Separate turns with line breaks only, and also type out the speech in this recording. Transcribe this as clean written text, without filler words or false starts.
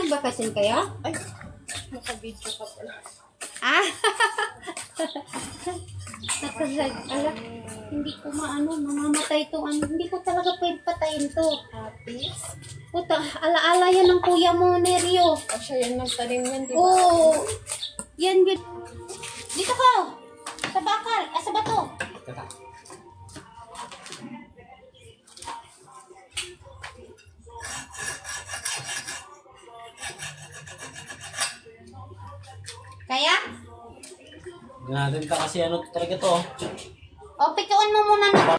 Nagbakasyon kayo?
Ay, naka-video ka pala.
Ala, hindi ko mamamatay to. Hindi ko talaga pwede patayin to.
Apis?
Puta, alaala yan ng kuya mo, Nerio.
O siya yung nagtanim yan, di ba?
Oo. Yan yun. Dito ka. Sa bakal. Sa bato. Kaya?
Natin ka kasi ano talaga to.
O, pikuan mo muna na.